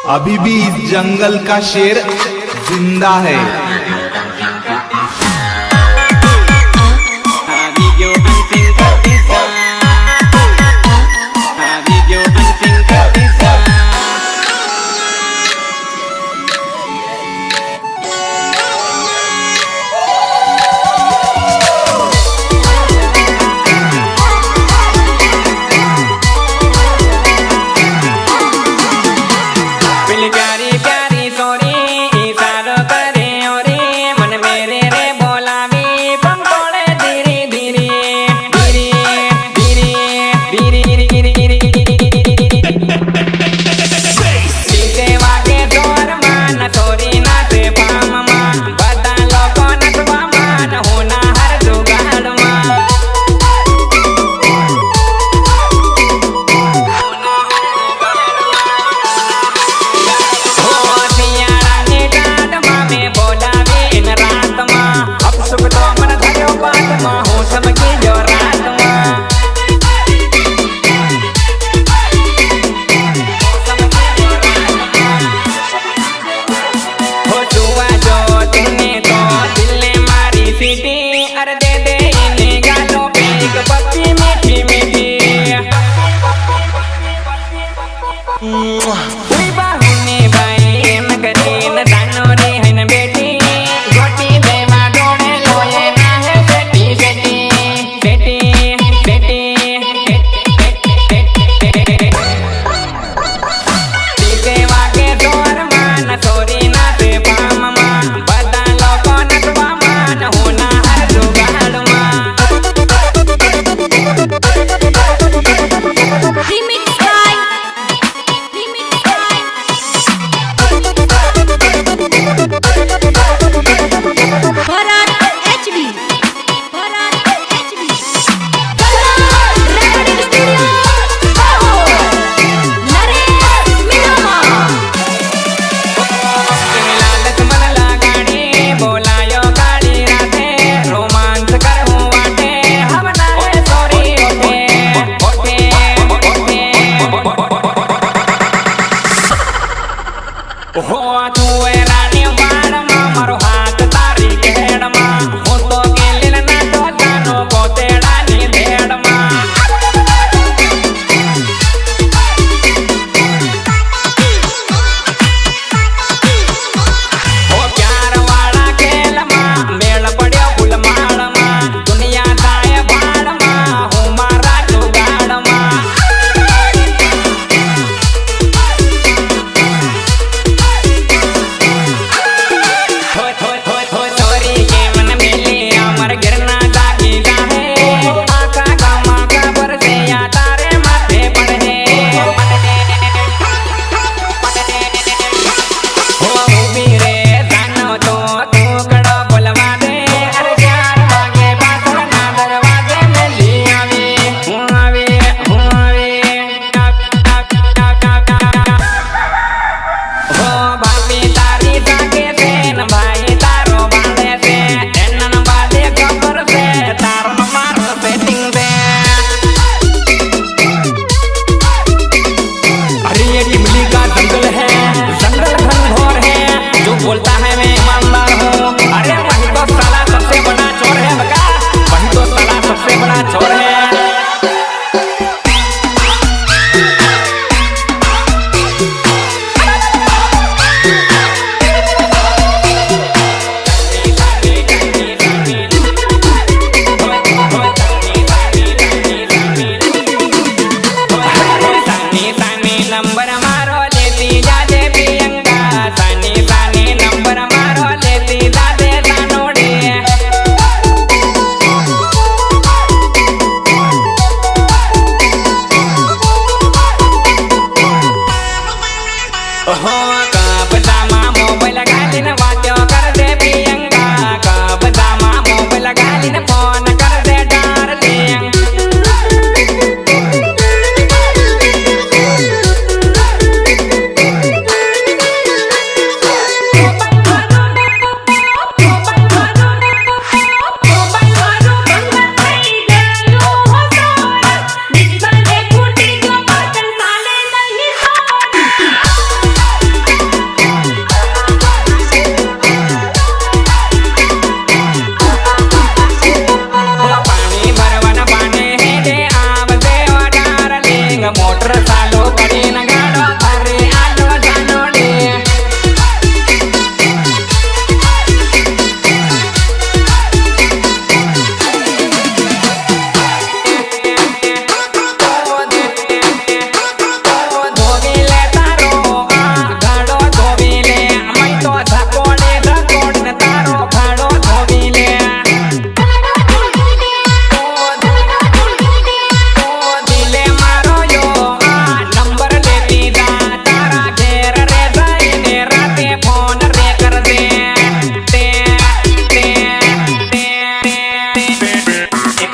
अभी भी इस जंगल का शेर जिंदा है। प्यारी प्यारी सोरी इशारो करे ओरी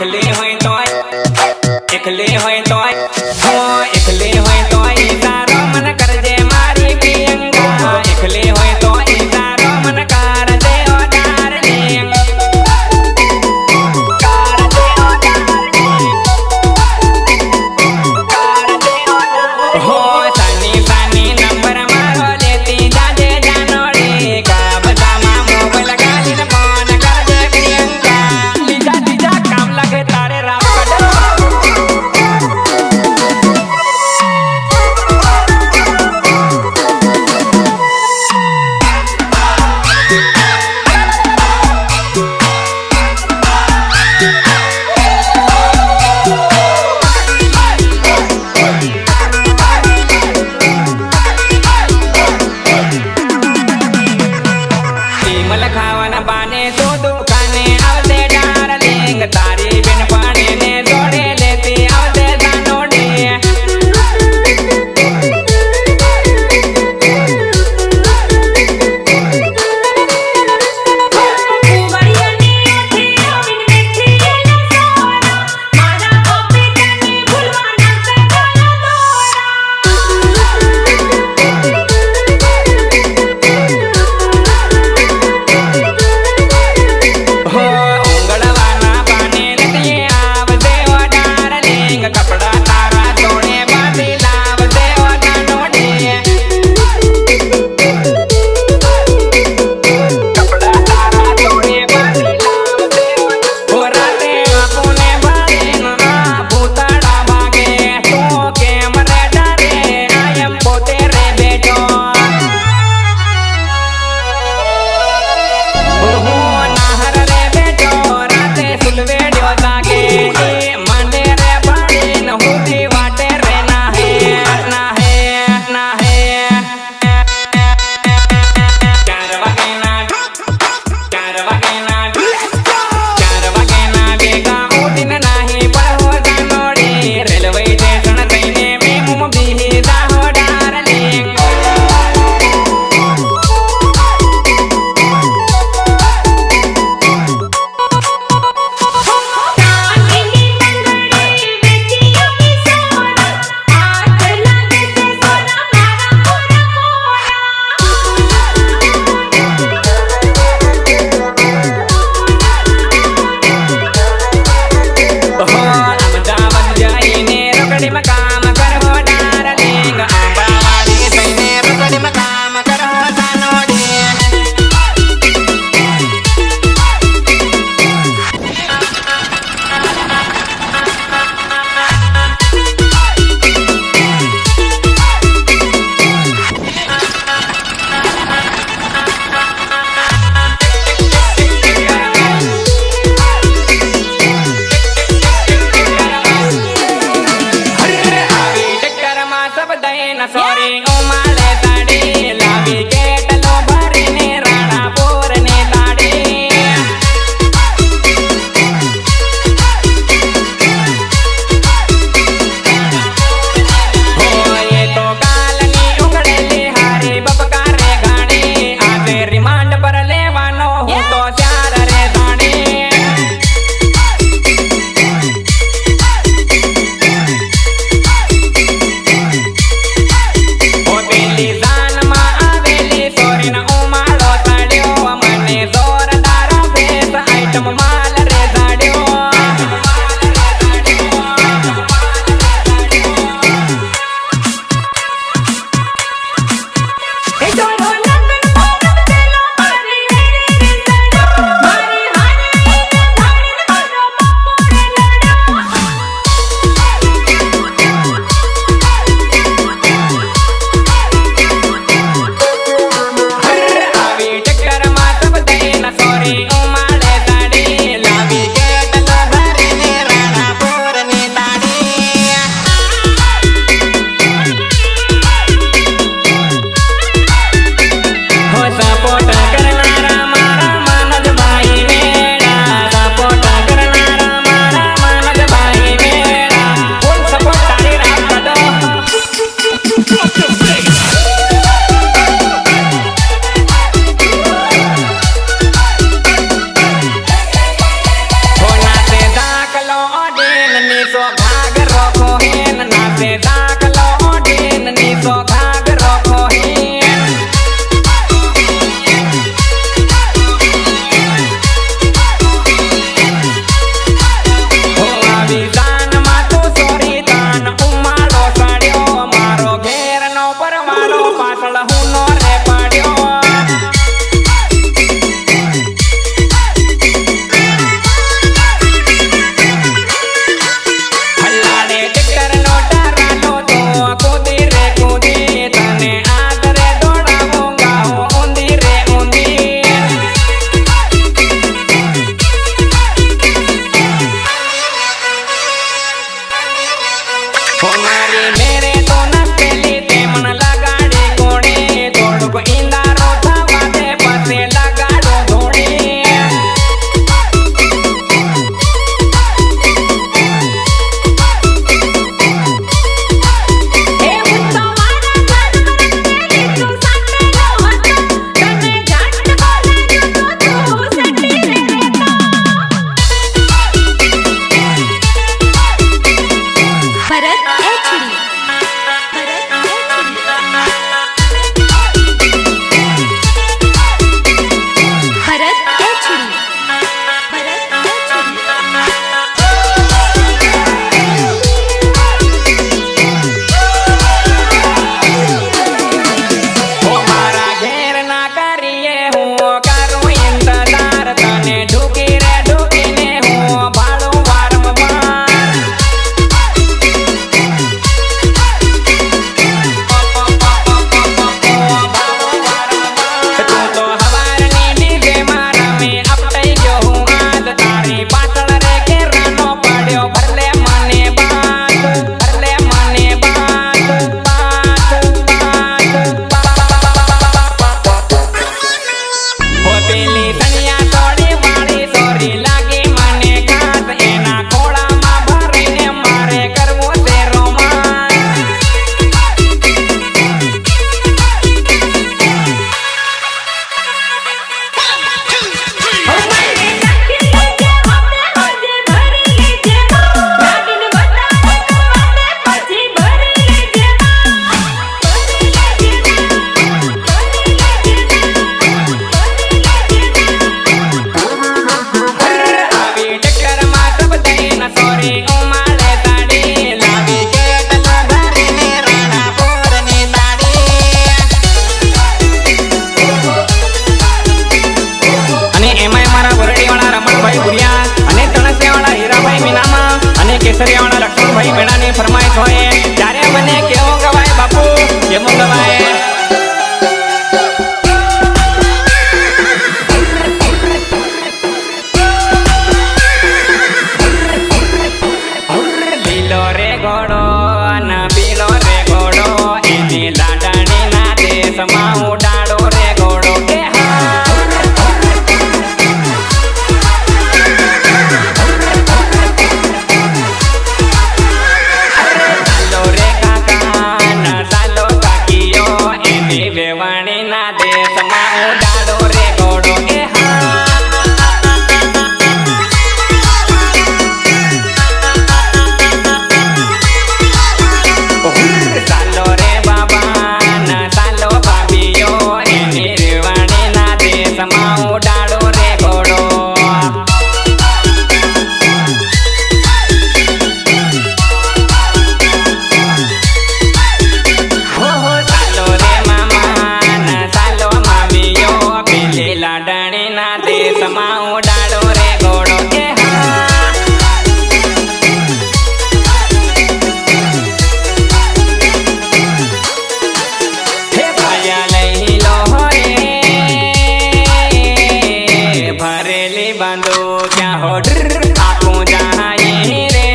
એકલે હોય તોય હો એકલે હોય તોય તારો મન કરજે મારી પ્રિયંકા એકલે હોય તોય તારો મન કરજે ઓ ડાર્લિંગ હો સાની સાની નંબર મારો લેતી જાજે જાનોડી કા બધામાં મોબાઈલ ગાલીને ફોન કરજે પ્રિયંકા લીજા કામ લાગે તારે રામ કેસરિયાવાળા લક્ષ્મણભાઈ મેળાની ફરમાઈશ હોય ત્યારે મને કેવો ગવાય બાપુ કેવો ગવાય લીલો રે ઘોડો ના પીલો રે ઘોડો એની લાડણી ના દેશમાં ઉડાડો રે ઘોડો કે ચાલો રે કાકા ના ચાલો કાકીઓ એની વેવાણી ના દેશમાં ઉડાડો રે ઘોડો કે ચાલો રે બાબા ના ચાલો ભાભીઓ એની રેવાણી ના દેશમાં ઉડાડો રે ઘોડો હો ચાલો રે મામા ના ચાલો મામીઓ પેલી લાડણી ના દેશમાં ઉડાડો રે ઘોડો કે હે ભાયા લઈ લો રે ભરેલી બાંધો ક્યાં હોડર આપું જાય રે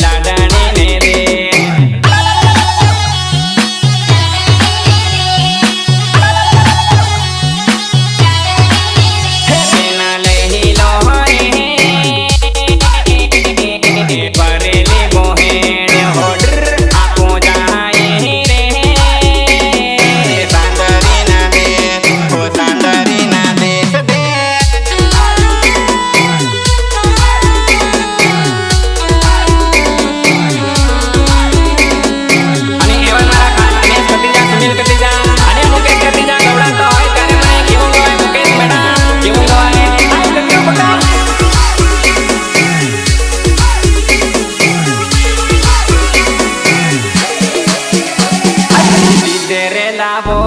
લાડણી ને રે હે બેના લઈ લો રે ભરેલી બોહેણ હોડર આપું જાય રે સાંદરી ના દે ઓ સાંદરી ના દેશ દે અને એવા મારા ખાસ અને કતિજા સુનિલ કતિજા અને મુકેશ કતિજા ગવડાતા હોય ત્યારે મને કેવું ગવાય મુકેશ મેડા કેવું ગવાય આ ગયો બટા રે લાવો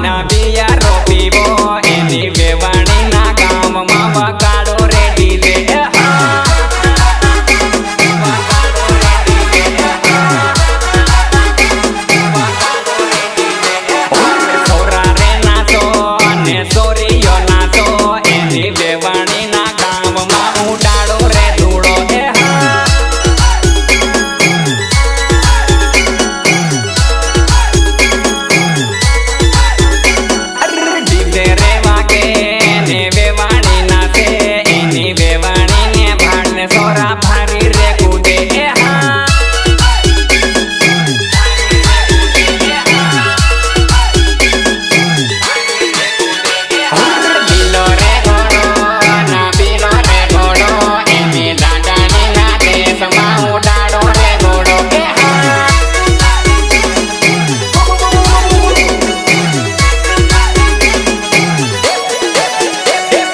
ના બિયારો પીવો એની વેવાણી ના ગામમાં વગાડો રે ડીજે વગાડો રે ડીજે છોરા રે નાચો ને છોરીઓ નાચો એની વેવાણી ના ગામમાં ઉડાડો રે ધૂળો ડીજે રે વાગે ને વેવાણી નાચે એની વેવાણી ને ભાડ ને સોરા ભારી રે કૂદે લીલો રે ઘોડો ના પીલો રે ઘોડો એની લાડણી ના દેશમાં ઉડાડો રે ઘોડો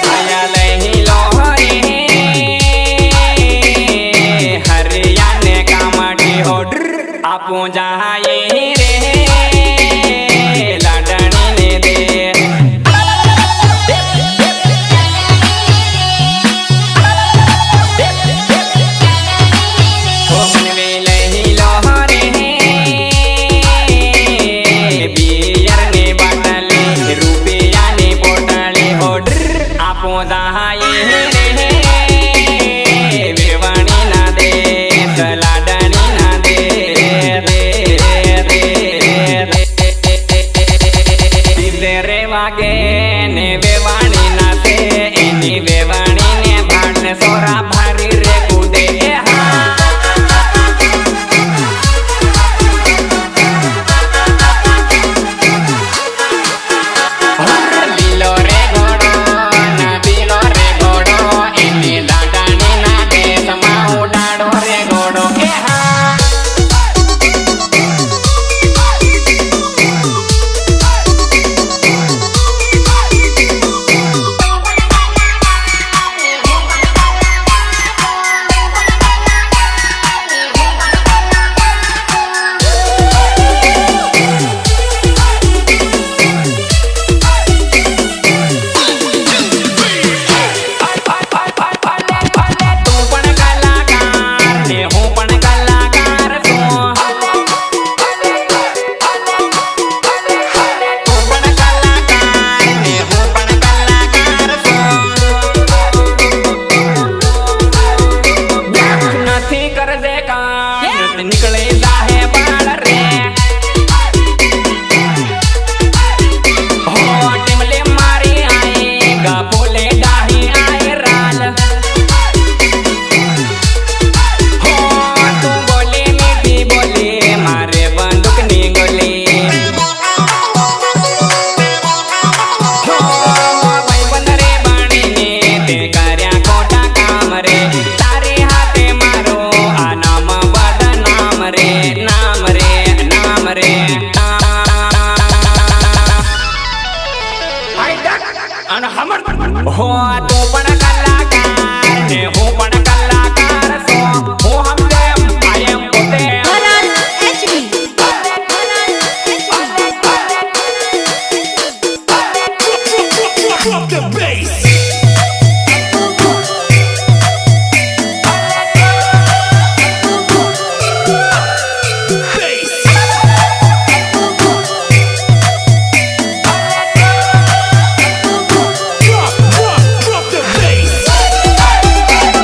આયા લઈ લો રે હરિયાને કામડી હોડર આપું જાય રે લાડણી ને દે મને લઈ લો રે બિયર ની બાટલી રૂપિયાની પોટલી હોડર આપું જાય રે વેવાણી ના દે લાડણી ના દે ડીજે રે વાગે ને વેવાણી નાચે એની વેવાણી ને ભાડ ને સોરા ભારી રે કૂદે લીલો રે ઘોડો ના પીલો રે ઘોડો એની તું પણ કલાકાર ને હું પણ કલાકાર છો હું હમજે એમ થાય એમ પોતે Drop the bass. Drop the bass.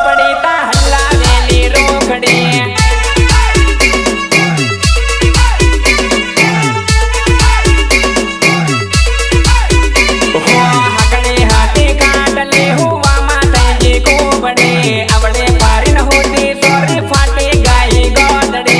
પડી તા હલાવેલી રોકડી હકડી હાથી કાઢલી હુવામાં થઈ કોબડે આવડે પારીન હોતી સોરી ફાટી ગઈ ગોદડે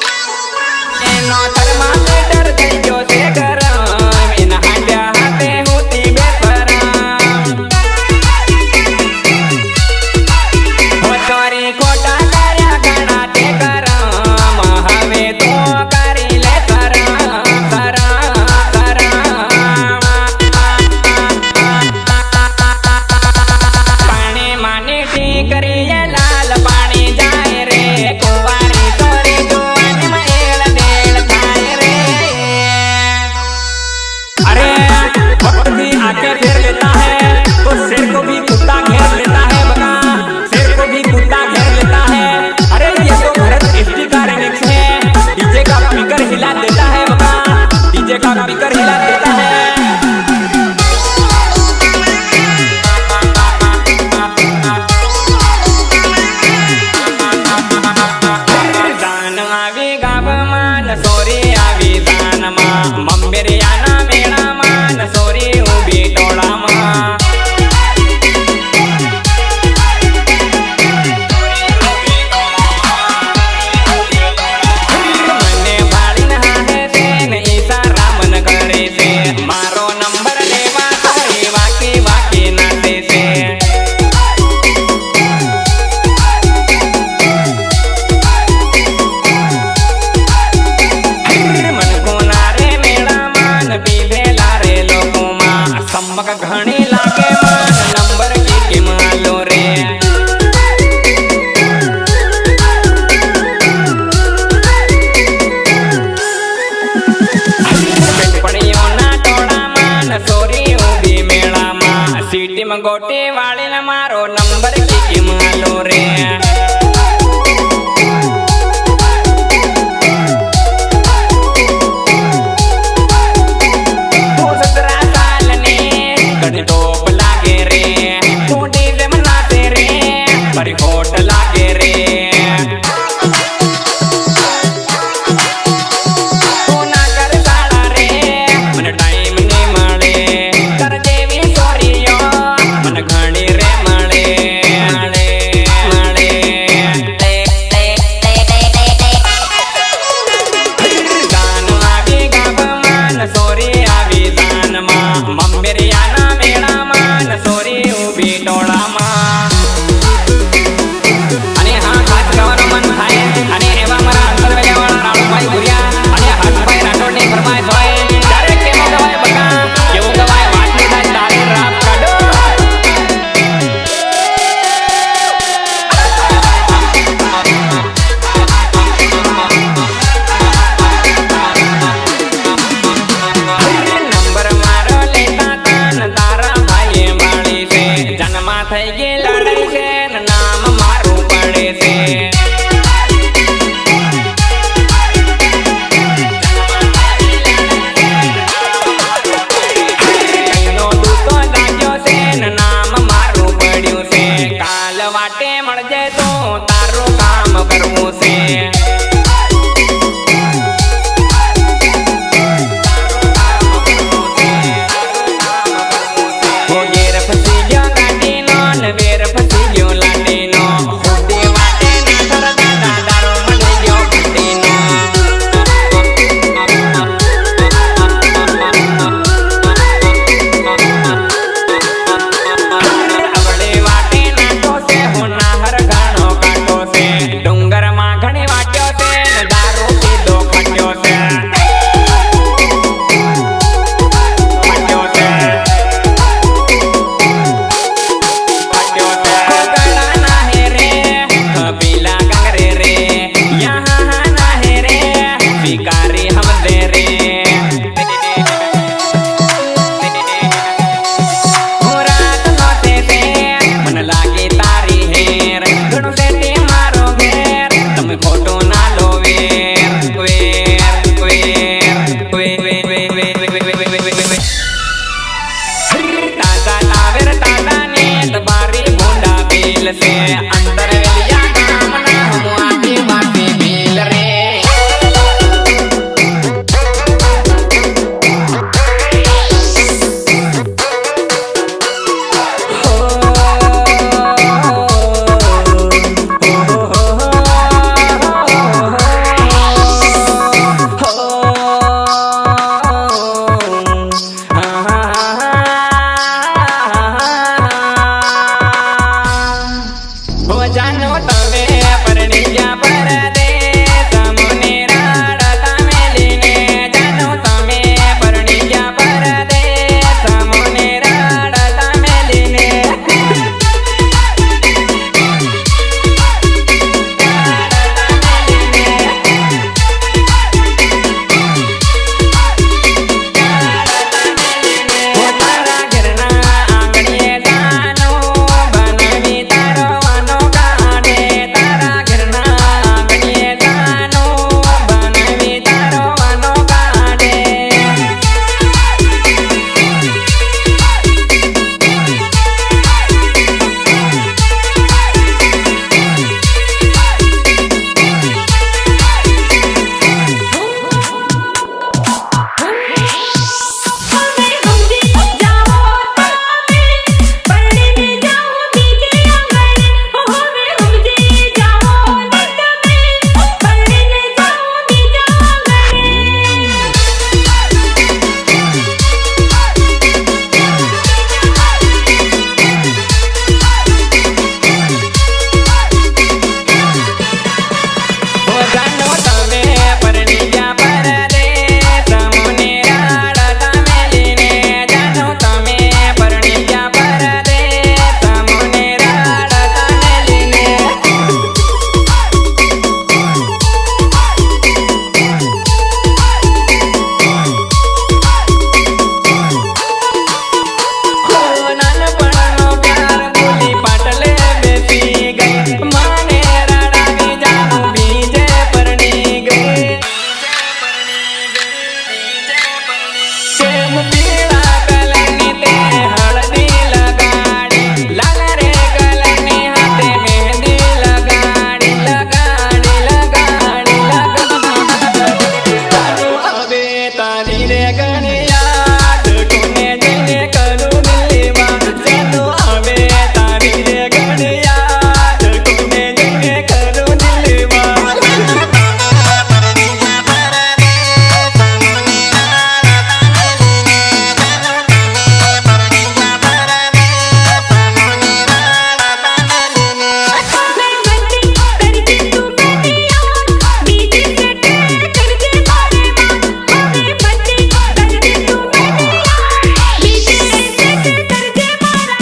એનો થર્મામીટર થઈ ગયો છે ગરમ એના હાંડ્યા હાથે હોતી બેસરમ સોરી ખોટા કર્યા ઘણા તે કરમ હવે તો કરી લે સરમ સરમ સરમ પાણી માની ટીકરીએ લાલ પાણી જાય રે કુંવારી સોરી જુવાની મેળ દેળ થાય રે अरे वक्त भी आके फेर लेता है तो शेर को भी कुत्ता घेर लेता है बका शेर को भी कुत्ता घेर लेता है अरे ये तो भरत एसटी का रिमिक्स है डीजे का स्पीकर हिला देता है बका डीजे का स्पीकर हिला देता है दान આવી ગામમાં ન સોરી આવી દાનમાં મંબેરિયાના મેળામાં ન સોરી ઊભી ટોળામાં મને ભાળીને હાહે છે ને ઈશારા મન કરે છે મારો નંબર લેવા સોરી વાકી વાકી નાચે છે મન કોનારે મેળામાં ન પીધેલા રે લોકોમાં સમક ઘણી લાગે માન નંબર કી માલો રે બેટપણીઓના ટોળામાં ન સોરી ઊભી મેળામાં સીટીમાં ગોટી વાળીને મારો નંબર કી માલો રે હું 17 સાલની કડી ટોપ લાગે રે તું ડીજે માં નાચે રે મારી હોટ લાગે રે તું ના કર સાડા રે મને ટાઈમ નહીં મળે કર જેવી સોરીઓ મને ઘણી રે મળે મળે મળે દાન આવી ગામમાં ન સોરી આવી દાનમાં મંબેરિયાના મેળામાં ન સોરી ઊભી ટોળામાં અને હા ખાસ ગાવાનું મન થાય અને એવા મારા અંતરવેલાવાળા રાણુભાઈ ભુરિયા અને હર્ષભાઈ રાઠોડની ફરમાઈશ હોય ત્યારે કેવું ગવાય બકા કેવું ગવાય વાતની થાય તારે રાત કાઢો નંબર ताजा तावेर ताजा नेत बारी भूंडा बिल से अंतर लिया काम ना हम आगे बाती बिल रे जानो तमे परणी गया परदेस मुने राडता मेलीने जानो तमे परणी गया परदेस मुने राडता मेलीने तारा घरना आंगणीए जानो बनवी तारो वानो काढे तारा घरना आंगणीए जानो बनवी तारो वानो काढे हमें हमजी जाओ तामे पढ़ने में जाओ बीजे आंगन हमें हमजी जाओ तामे पढ़ने में जाओ बीजे जानो तमे परणी गया परदेस मुने राडता मेलीने जानो तमे परणी गया परदेस मुने राडता मेलीने नानपणનો પ્યાર ભૂલી પાટલે બેસી ગઈ માને રાડાવી જાનું બીજે પરણી ગઈ કેમ પીળા કલરની તે હળદી લગાડી લાલ રે કલરની હાથે મહેંદી લગાડી લગાડી લગાડી લગાડી જાનું હવે તારી રે ઘણી યાદ કોને જઈને કરું દિલ્હીમાં જાનું હવે તારી રે ઘણી યાદ કોને જઈને કરું દિલ્હીમાં मैं बच्ची करके तू मेरी याद बीजे से करके मारे मां हमें बच्ची करके तू मेरी याद बीजे से करके मारा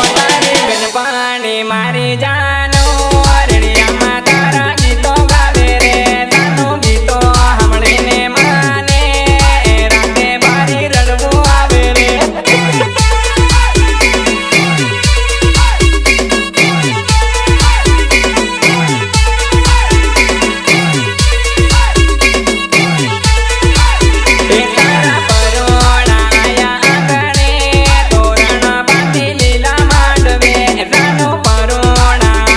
તારી બેનપણી મારી જાનો રણિયામાં તારા ગીતો ગાવે રે જાનો ગીતો સાંભળીને મને રાતે બારી રડવું આવે રે તારા પરોણાયા આંગણે તોરણ બાંધી લીલા માંડવે જાનો પરોણા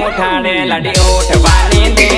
उठाड़े लड़ी उठवानी दे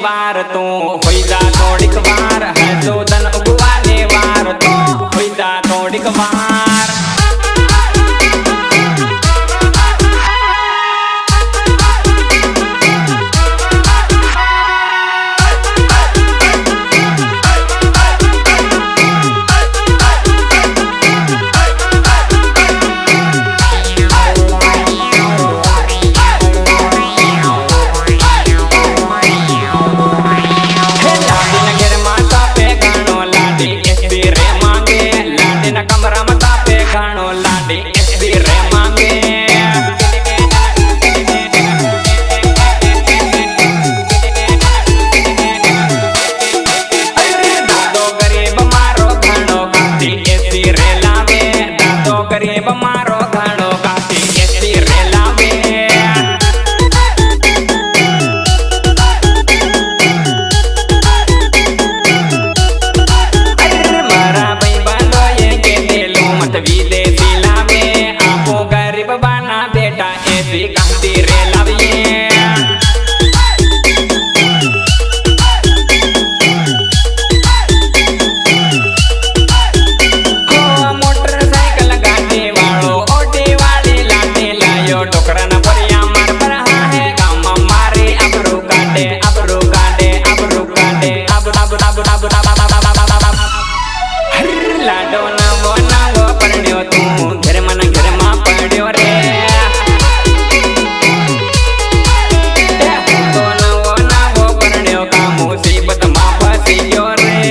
वार तो होई जा थोड़ीक वार है जो दन उगवाने वार तो होई जा थोड़ीक वार गरीब मारो घाणो काटी एसी रे लावे मारा भाई बांधो ये के दिलो मत विदेशी लावे आपो गरीब बाना बेटा एसी काटी रे लावे लाडो नवो पढ़्यो तू घर मन घर मां पढ़्यो रे तो नवो पढ़्यो का मुसीबत मां फसियो रे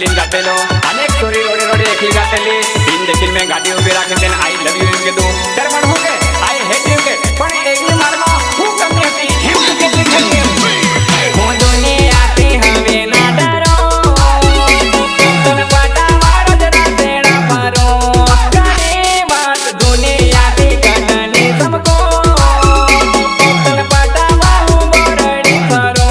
લીન ગાતેલો અનેક ચોરી રોડે રોડે એકલી ગાતેલી इन देखिल में गाड़ी उभी રાખે તેને આઈ લવ યુ એમ કીધું ત્યારે મને હું કે આઈ હેટ યુ કે પણ એકલી મારમાં હું કમી હતી એમ કે દીધી હું દુનિયાથી હવે ના ડરો તને પટાવાળો જ રાતેડા પરો ઘણી વાત દુનિયાથી કટની સમકો તને પટાવા હું બોરડી ફરો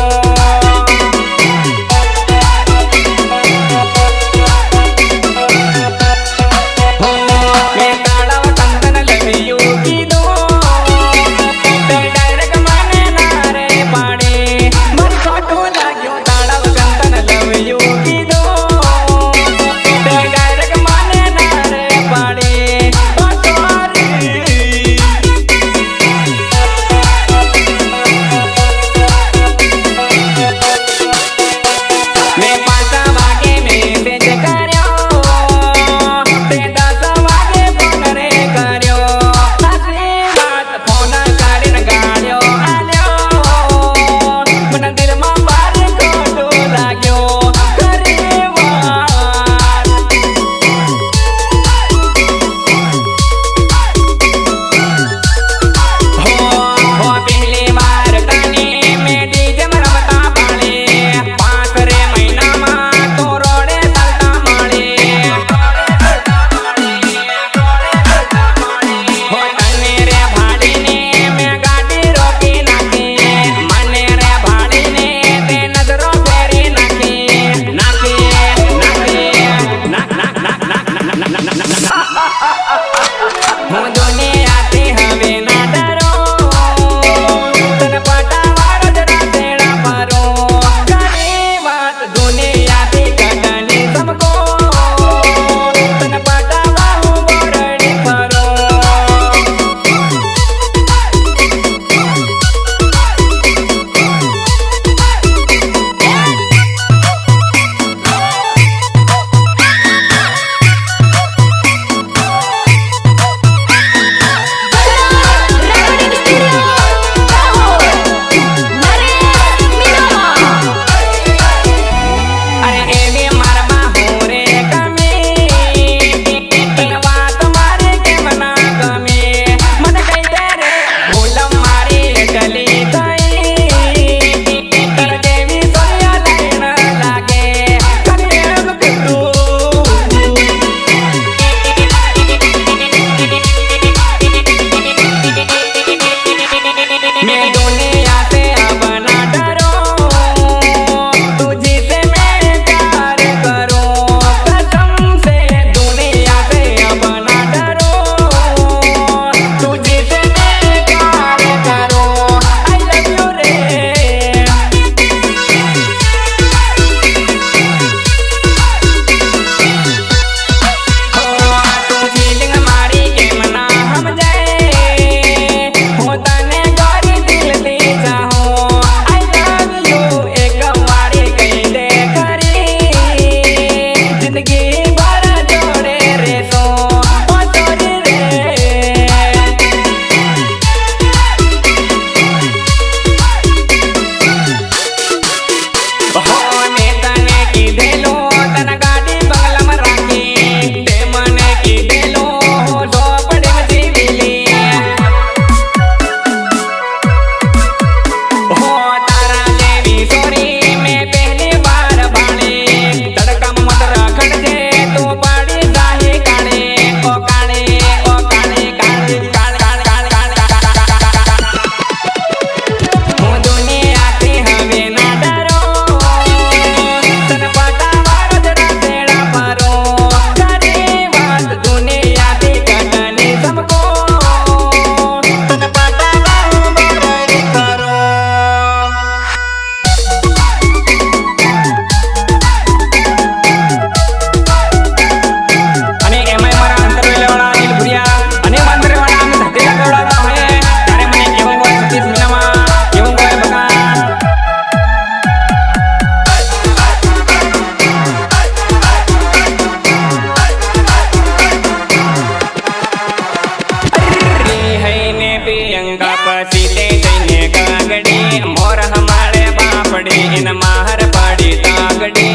मोर हमारे बापड़ी इन मार पड़ी तागड़ी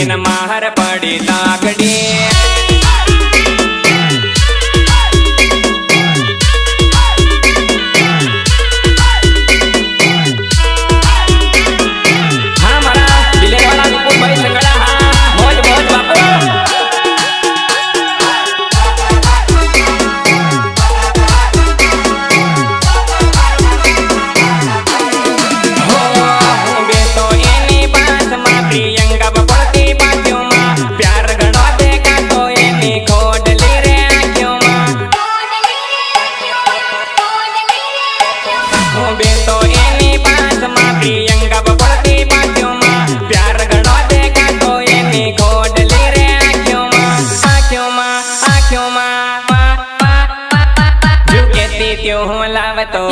इन माहर पड़ी लाकड़ी तो